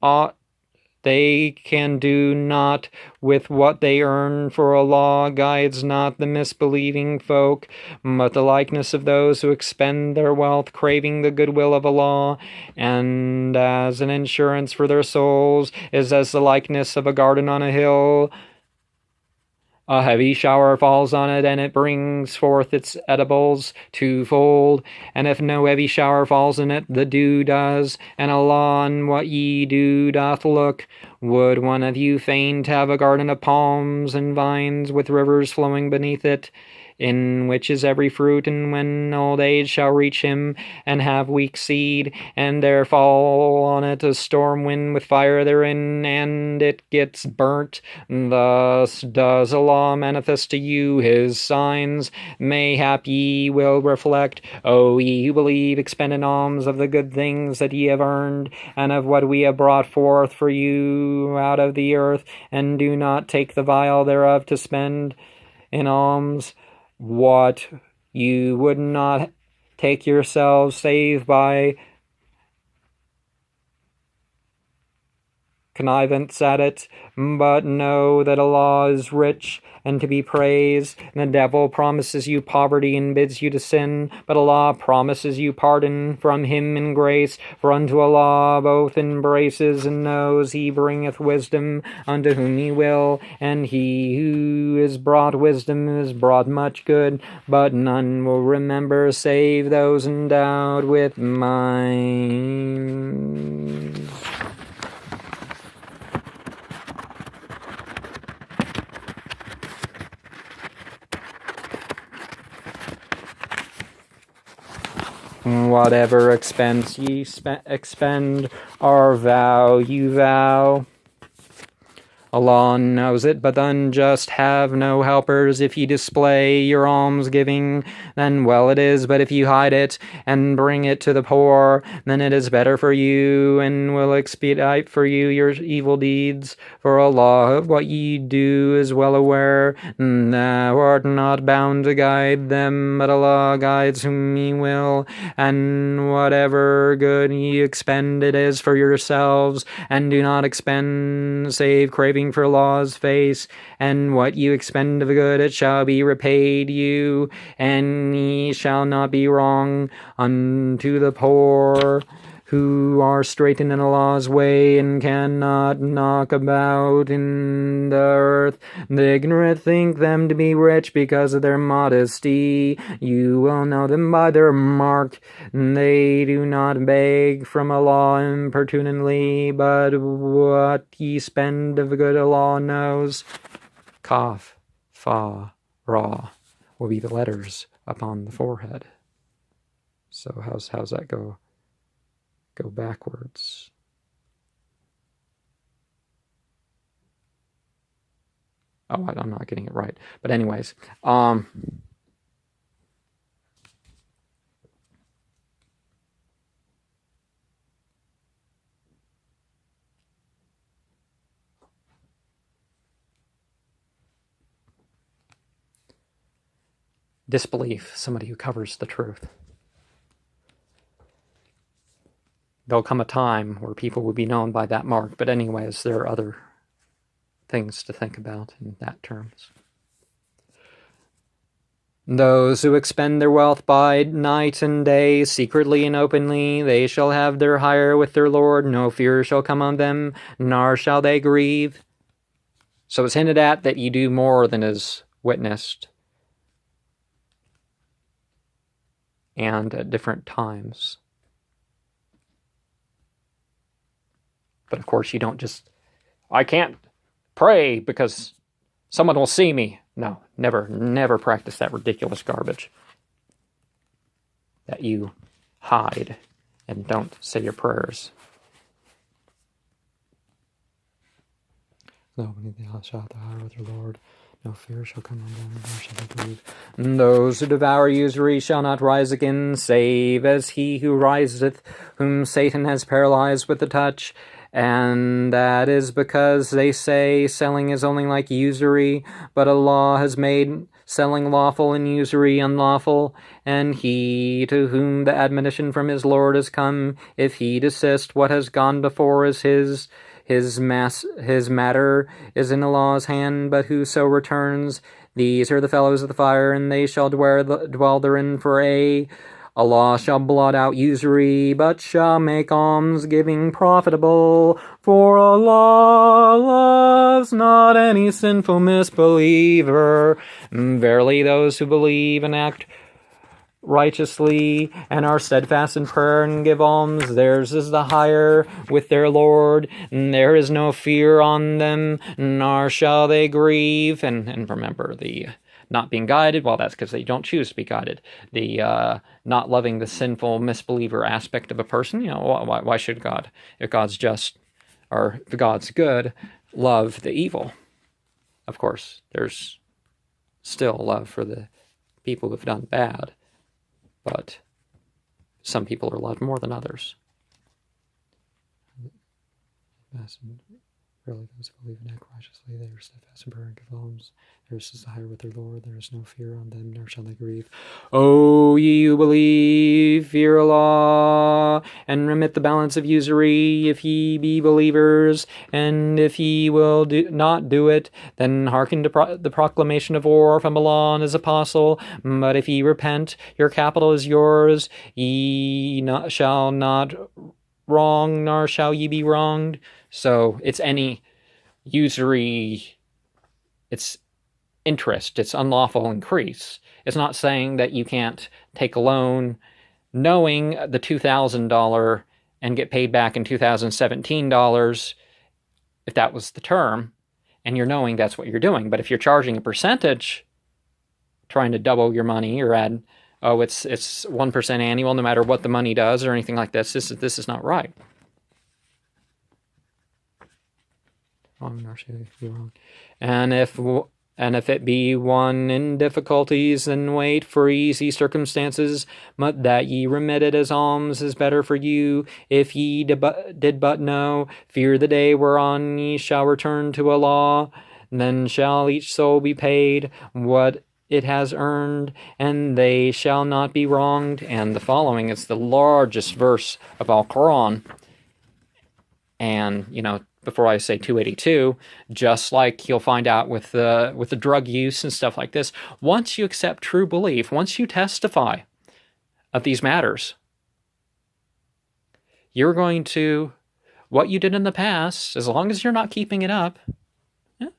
aught they can do naught with what they earn, for Allah guides not the misbelieving folk, but the likeness of those who expend their wealth craving the goodwill of Allah, and as an insurance for their souls is as the likeness of a garden on a hill. A heavy shower falls on it, and it brings forth its edibles twofold. And if no heavy shower falls in it, the dew does. And Allah on what ye do doth look. Would one of you fain to have a garden of palms and vines with rivers flowing beneath it, in which is every fruit, and when old age shall reach him, and have weak seed, and there fall on it a storm wind with fire therein, and it gets burnt. Thus does Allah manifest to you his signs. Mayhap ye will reflect. O ye who believe, expend in alms of the good things that ye have earned, and of what we have brought forth for you out of the earth, and do not take the vial thereof to spend in alms what you would not take yourselves, save by connivance at it, but know that Allah is rich and to be praised. And the devil promises you poverty and bids you to sin, but Allah promises you pardon from him in grace. For unto Allah both embraces, and knows he bringeth wisdom unto whom he will, and he who is brought wisdom is brought much good, but none will remember save those endowed with minds. Whatever expense ye expend, or vow you vow, Allah knows it, but the unjust have no helpers. If ye display your almsgiving, then well it is, but if you hide it, and bring it to the poor, then it is better for you, and will expedite for you your evil deeds. For Allah of what ye do is well aware. Thou art not bound to guide them, but Allah guides whom he will, and whatever good ye expend, it is for yourselves, and do not expend save craving for Allah's face, and what you expend of good it shall be repaid you, and ye shall not be wrong unto the poor, who are straitened in Allah's way, and cannot knock about in the earth. The ignorant think them to be rich because of their modesty. You will know them by their mark. They do not beg from Allah importunately, but what ye spend of good Allah knows. Kaf, Fa, Ra will be the letters upon the forehead. So how's that go? Go backwards. Oh, I'm not getting it right. But anyways, disbelief, somebody who covers the truth. There'll come a time where people will be known by that mark, but anyways, there are other things to think about in that terms. Those who expend their wealth by night and day, secretly and openly, they shall have their hire with their Lord. No fear shall come on them, nor shall they grieve. So it's hinted at that you do more than is witnessed, and at different times. But of course, you don't just, I can't pray because someone will see me. No, never practice that ridiculous garbage. That you hide and don't say your prayers. No, thou shalt hire with your Lord. No fear shall come on them, nor shall they grieve. Those who devour usury shall not rise again, save as he who riseth, whom Satan has paralyzed with the touch. And that is because they say selling is only like usury, but Allah has made selling lawful and usury unlawful, and he to whom the admonition from his Lord has come, if he desist, what has gone before is his matter is in Allah's hand, but whoso returns, these are the fellows of the fire, and they shall dwell therein for aye. Allah shall blot out usury, but shall make almsgiving profitable, for Allah loves not any sinful misbeliever. Verily, those who believe and act righteously and are steadfast in prayer and give alms, theirs is the higher with their Lord, and there is no fear on them, nor shall they grieve. And remember, the not being guided, well, that's because they don't choose to be guided. The not loving the sinful misbeliever aspect of a person, why should God, if God's just, or if God's good, love the evil? Of course, there's still love for the people who've done bad, but some people are loved more than others. Really, those who believe and act righteously, they are steadfast in prayer and give alms. Theirs is the higher with their Lord, there is no fear on them, nor shall they grieve. O ye who believe, fear Allah, and remit the balance of usury, if ye be believers, and if ye will not do it, then hearken to the proclamation of war from Allah and his apostle. But if ye repent, your capital is yours, ye shall not wrong, nor shall ye be wronged. So it's any usury, it's interest, it's unlawful increase. It's not saying that you can't take a loan knowing the $2,000 and get paid back in $2017 if that was the term, and you're knowing that's what you're doing. But if you're charging a percentage, trying to double your money or add, it's 1% annual no matter what the money does or anything like this, this is not right. And if it be one in difficulties, then wait for easy circumstances, but that ye remit it as alms is better for you. If ye did but know, fear the day whereon ye shall return to Allah, then shall each soul be paid what it has earned, and they shall not be wronged. And the following is the largest verse of Al Qoor'aan. And, before I say 282, just like you'll find out with the drug use and stuff like this, once you accept true belief, once you testify of these matters, you're going to, what you did in the past, as long as you're not keeping it up. Yeah.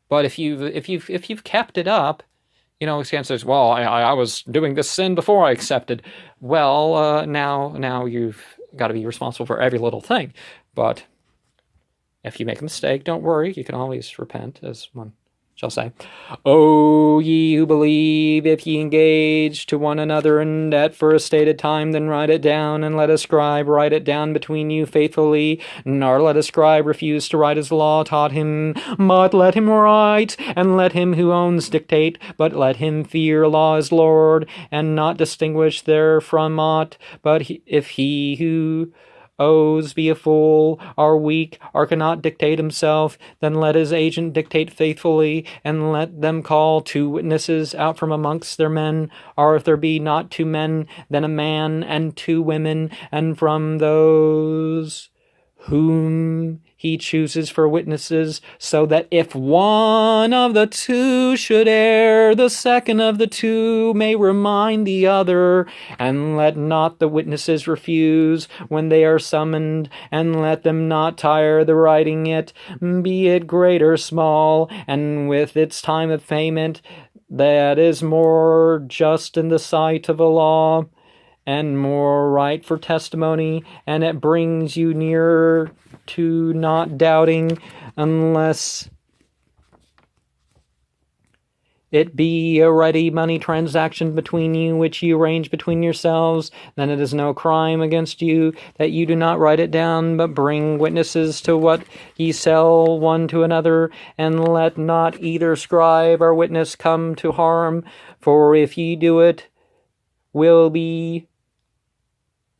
But if you've kept it up, Sam says, well, I was doing this sin before I accepted. Well, now you've got to be responsible for every little thing. But if you make a mistake, don't worry. You can always repent, as one shall say. O ye who believe, if ye engage to one another in debt for a stated time, then write it down, and let a scribe write it down between you faithfully. Nor let a scribe refuse to write as the law taught him, but let him write, and let him who owns dictate, but let him fear Allah as Lord, and not distinguish therefrom aught. But if he who owes be a fool, or weak, or cannot dictate himself, then let his agent dictate faithfully, and let them call 2 witnesses out from amongst their men, or if there be not 2 men, then a man and 2 women, and from those whom he chooses for witnesses, so that if one of the 2 should err, the second of the 2 may remind the other. And let not the witnesses refuse when they are summoned, and let them not tire the writing it, be it great or small, and with its time of payment, that is more just in the sight of Allah, and more right for testimony, and it brings you nearer to not doubting, unless it be a ready money transaction between you, which you arrange between yourselves, then it is no crime against you that you do not write it down, but bring witnesses to what ye sell one to another, and let not either scribe or witness come to harm, for if ye do it, will be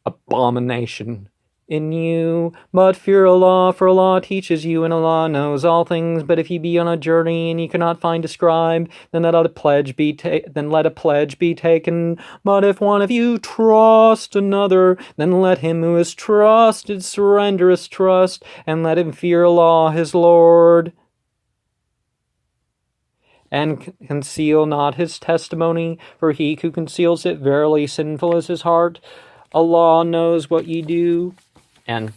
abomination in you. But fear Allah, for Allah teaches you, and Allah knows all things. But if you be on a journey and you cannot find a scribe, then let a pledge be taken. But if one of you trust another, then let him who is trusted surrender his trust, and let him fear Allah his Lord. And conceal not his testimony, for he who conceals it, verily sinful is his heart. Allah knows what ye do. And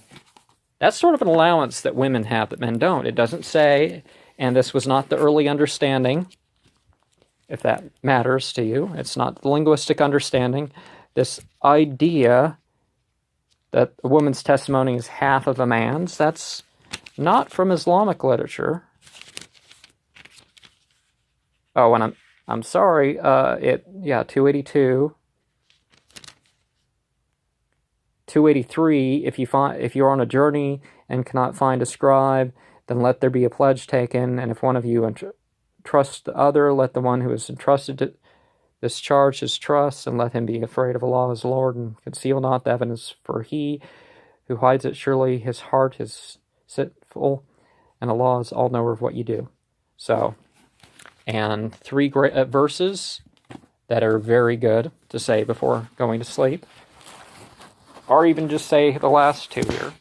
that's sort of an allowance that women have that men don't. It doesn't say, and this was not the early understanding, if that matters to you. It's not the linguistic understanding. This idea that a woman's testimony is half of a man's, that's not from Islamic literature. Oh, and I'm sorry, 282. 283, if you're on a journey and cannot find a scribe, then let there be a pledge taken, and if one of you entrusts the other, let the one who is entrusted to discharge his trust, and let him be afraid of Allah his Lord, and conceal not the evidence, for he who hides it, surely his heart is sinful, and Allah is all-knower of what you do. So, and 3 great verses that are very good to say before going to sleep. Or even just say the last 2 here.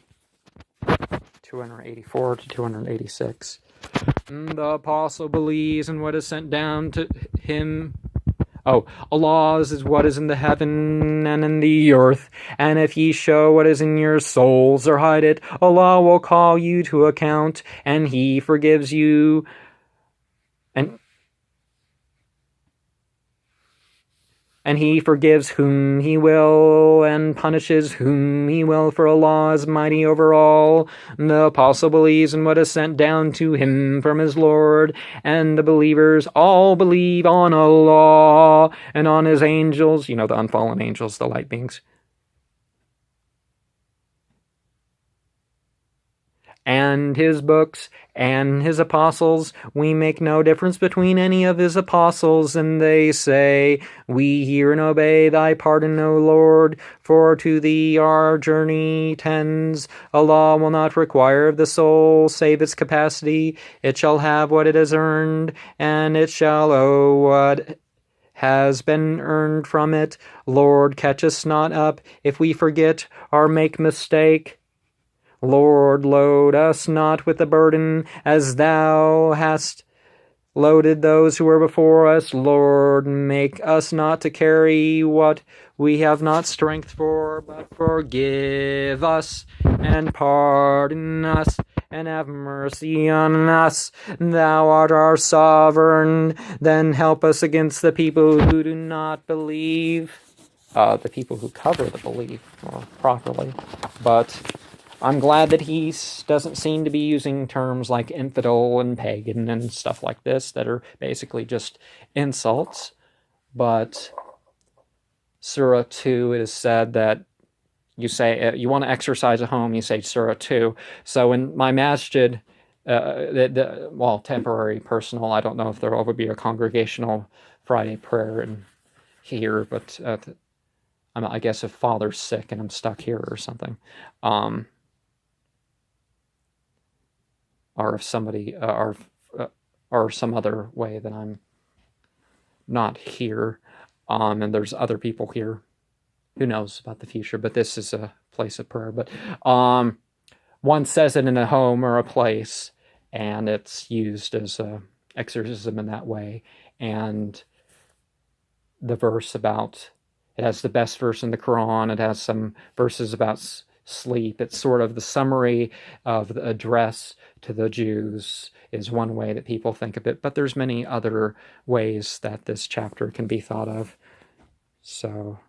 284 to 286. The apostle believes in what is sent down to him. Oh, Allah's is what is in the heaven and in the earth. And if ye show what is in your souls or hide it, Allah will call you to account, and he forgives you. And he forgives whom he will, and punishes whom he will, for Allah is mighty over all. The apostle believes in what is sent down to him from his Lord, and the believers all believe on Allah, and on his angels, the unfallen angels, the light beings, and his books, and his apostles. We make no difference between any of his apostles, and they say, we hear and obey thy pardon, O Lord, for to thee our journey tends. Allah will not require of the soul save its capacity. It shall have what it has earned, and it shall owe what has been earned from it. Lord, catch us not up if we forget or make mistake. Lord, load us not with the burden, as thou hast loaded those who were before us. Lord, make us not to carry what we have not strength for, but forgive us and pardon us and have mercy on us. Thou art our sovereign. Then help us against the people who do not believe. The people who cover the belief more properly. But I'm glad that he doesn't seem to be using terms like infidel and pagan and stuff like this that are basically just insults. But Suwrah 2, it is said that you say, you want to exercise at home, you say Suwrah 2. So in my masjid, temporary, personal, I don't know if there will ever be a congregational Friday prayer in here, but I guess if Father's sick and I'm stuck here or something. Or if somebody, or some other way that I'm not here, and there's other people here. Who knows about the future? But this is a place of prayer. But one says it in a home or a place, and it's used as a exorcism in that way. And the verse about it has the best verse in the Koran. It has some verses about sleep. It's sort of the summary of the address to the Jews is one way that people think of it, but there's many other ways that this chapter can be thought of. So